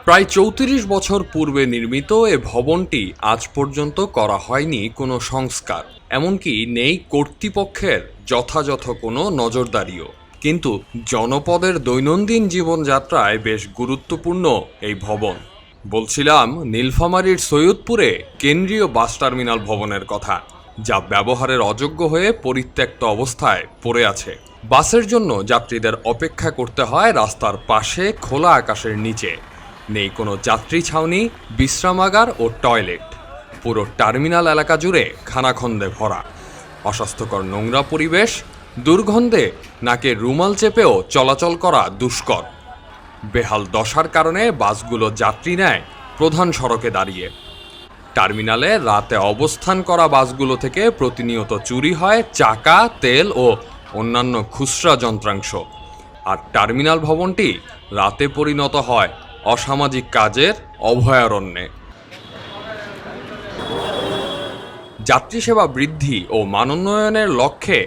প্রায় ৩৪ বছর পূর্বে নির্মিত এ ভবনটি আজ পর্যন্ত করা হয়নি কোনো সংস্কার, এমনকি নেই কর্তৃপক্ষের যথাযথ কোনো নজরদারিও। কিন্তু জনপদের দৈনন্দিন জীবনযাত্রায় বেশ গুরুত্বপূর্ণ এই ভবন। বলছিলাম নীলফামারীর সৈয়দপুরে কেন্দ্রীয় বাস টার্মিনাল ভবনের কথা, যা ব্যবহারের অযোগ্য হয়ে পরিত্যক্ত অবস্থায় পড়ে আছে। বাসের জন্য যাত্রীদের অপেক্ষা করতে হয় রাস্তার পাশে খোলা আকাশের নিচে। নেই কোনো যাত্রী ছাউনি, বিশ্রামাগার ও টয়লেট। পুরো টার্মিনাল এলাকা জুড়ে খানাখন্দে ভরা। অস্বাস্থ্যকর নোংরা পরিবেশ, দুর্গন্ধে নাকে রুমাল চেপেও চলাচল করা দুষ্কর। বেহাল দশার কারণে বাসগুলো যাত্রী নেয় প্রধান সড়কে দাঁড়িয়ে। টার্মিনালে রাতে অবস্থান করা বাসগুলো থেকে প্রতিনিয়ত চুরি হয় চাকা, তেল ও অন্যান্য খুচরা যন্ত্রাংশ। আর টার্মিনাল ভবনটি রাতে পরিণত হয় অসামাজিক কাজের অভয়ারণ্যে। যাত্রী সেবা বৃদ্ধি ও মানোন্নয়নের লক্ষ্যে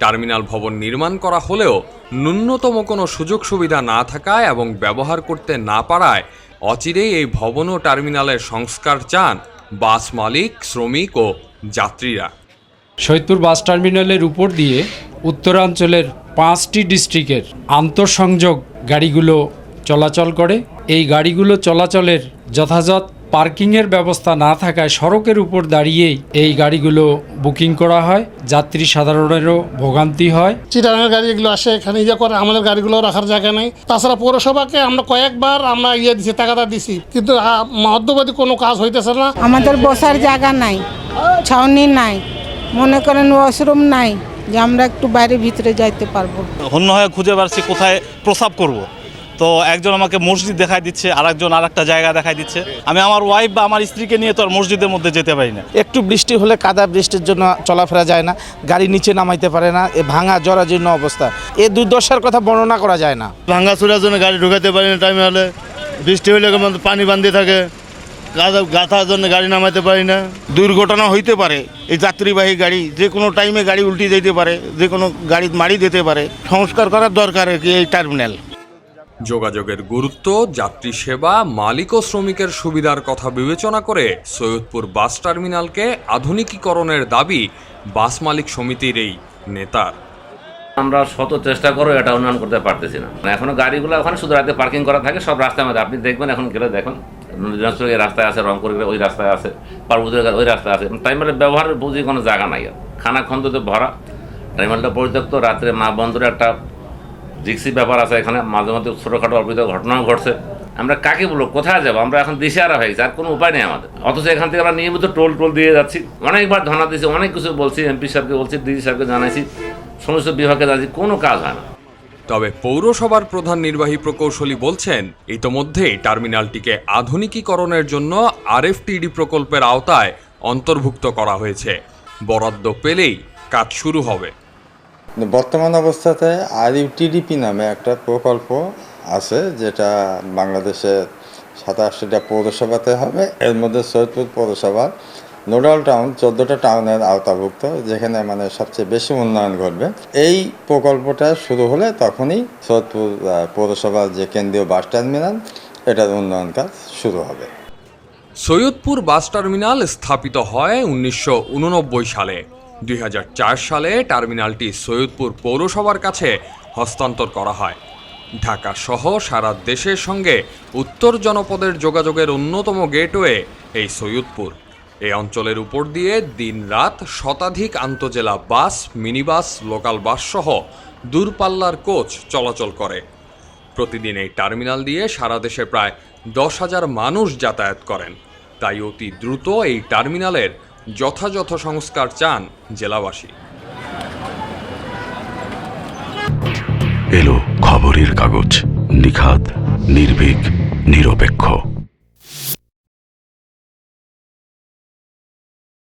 টার্মিনাল ভবন নির্মাণ করা হলেও ন্যূনতম কোনো সুযোগ সুবিধা না থাকায় এবং ব্যবহার করতে না পারায় অচিরেই এই ভবন ও টার্মিনালের সংস্কার চান বাস মালিক, শ্রমিক ও যাত্রীরা। সৈয়দপুর বাস টার্মিনালের উপর দিয়ে উত্তরাঞ্চলের 5টি ডিস্ট্রিক্টের আন্তঃসংযোগ গাড়িগুলো চলাচল করে। এই গাড়িগুলো চলাচলের যথাযথ পার্কিংয়ের ব্যবস্থা না থাকায় সড়কের উপর দাঁড়িয়েই এই গাড়িগুলো বুকিং করা হয়। যাত্রী সাধারণেরও ভোগান্তি হয়। চিটাগাঙের গাড়ি এগুলো আসে এখানে করে, আমাদের গাড়িগুলো রাখার জায়গা নেই। তাছাড়া পৌরসভাকে আমরা কয়েকবার দিছি, টাকাটা দিছি, কিন্তু মধ্যবর্তী কোনো কাজ হইতেছে না। আমাদের বসার জায়গা নাই, ছাউনি নাই, মনে করেন ওয়াশরুম নাই যে আমরা একটু বাইরে ভিতরে যাইতে পারবো। হন্য হয়ে খুঁজে বেড়াচ্ছি কোথায় প্রস্রাব করব। তো একজন আমাকে মসজিদ দেখাই দিচ্ছে, আরেকজন আরেকটা জায়গা দেখাই দিচ্ছে। আমি আমার ওয়াইফ বা আমার স্ত্রীকে নিয়ে তো আর মসজিদের মধ্যে যেতে পারি না। একটু বৃষ্টি হলে কাদা, বৃষ্টির জন্য চলাফেরা যায় না, গাড়ি নিচে নামাইতে পারে না। এ ভাঙা জরাজীর্ণ অবস্থা, এ দুর্দশার কথা বর্ণনা করা যায় না। ভাঙা চুরার জন্য গাড়ি ঢুকাতে পারি না টাইমে হলে, বৃষ্টি হলে পানি বান্ধে থাকে, গাথার জন্য গাড়ি নামাইতে পারি না। দুর্ঘটনা হইতে পারে, এই যাত্রীবাহী গাড়ি যে কোনো টাইমে গাড়ি উল্টে যেতে পারে, যে কোনো গাড়ি মারি দিতে পারে। সংস্কার করার দরকার কি এই টার্মিনাল। যোগাযোগের গুরুত্ব, যাত্রী সেবা, মালিক ও শ্রমিকের সুবিধার কথা বিবেচনা করে সৈয়দপুর বাস টার্মিনালকে আধুনিকীকরণের দাবি বাস মালিক সমিতির এই নেতার। আমরা শত চেষ্টা করে এটা উন্নয়ন করতে পারতেছি না। এখনো গাড়িগুলো ওখানে শুধু রাতে পার্কিং করা থাকে, সব রাস্তার মধ্যে। আপনি দেখবেন, এখন গেলে দেখুন, দিনাজপুর এই রাস্তায় আছে, রংপুর ওই রাস্তায় আছে, পার্বতীর ওই রাস্তায় আছে। টাইমের ব্যবহারের বুঝি কোনো জায়গা নাই। খানাখন্দতে ভরা, টার্মিনালটা পরিত্যক্ত। রাত্রে মা বন্দরে একটা জিক্সি ব্যাপার আছে, এখানে মাঝে মধ্যে ছোটোখাটো অল্পিত ঘটনাও ঘটছে। আমরা কাকে বলবো, কোথায় যাবো? আমরা এখন দিশেহারা হয়ে গেছি, আর কোনো উপায় নেই আমাদের। অথচ এখান থেকে আমরা নিয়মিত টোল দিয়ে যাচ্ছি। অনেকবার ধর্ণা দিয়েছি, অনেক কিছু বলছি, এমপি সাহেবকে বলছি, ডিজি সাহেবকে জানাইছি, সমস্ত বিভাগে জানাইছি, কোনো কাজ হয় না। তবে পৌরসভার প্রধান নির্বাহী প্রকৌশলী বলছেন, ইতোমধ্যেই টার্মিনালটিকে আধুনিকীকরণের জন্য RFTD প্রকল্পের আওতায় অন্তর্ভুক্ত করা হয়েছে। বরাদ্দ পেলেই কাজ শুরু হবে। বর্তমান অবস্থাতে RUTDP নামে একটা প্রকল্প আছে, যেটা বাংলাদেশের 27টা পৌরসভাতে হবে। এর মধ্যে সৈয়দপুর পৌরসভা নোডাল টাউন 14টা টাউনের আওতাভুক্ত, যেখানে সবচেয়ে বেশি উন্নয়ন ঘটবে। এই প্রকল্পটা শুরু হলে তখনই সৈয়দপুর পৌরসভার যে কেন্দ্রীয় বাস টার্মিনাল, এটার উন্নয়ন কাজ শুরু হবে। সৈয়দপুর বাস টার্মিনাল স্থাপিত হয় 1989 সালে। 2004 সালে টার্মিনালটি সৈয়দপুর পৌরসভার কাছে হস্তান্তর করা হয়। ঢাকা সহ সারা দেশের সঙ্গে উত্তর জনপদের যোগাযোগের অন্যতম গেটওয়ে এই সৈয়দপুর। এই অঞ্চলের উপর দিয়ে দিনরাত শতাধিক আন্তজেলা বাস, মিনিবাস, লোকাল বাস সহ দূরপাল্লার কোচ চলাচল করে। প্রতিদিন এই টার্মিনাল দিয়ে সারা দেশে প্রায় 10,000 মানুষ যাতায়াত করেন। তাই অতি দ্রুত এই টার্মিনালের যথাযথ সংস্কার চান জেলাবাসী। এলো খবরের কাগজ, নিখাত, নির্ভীক, নিরপেক্ষ।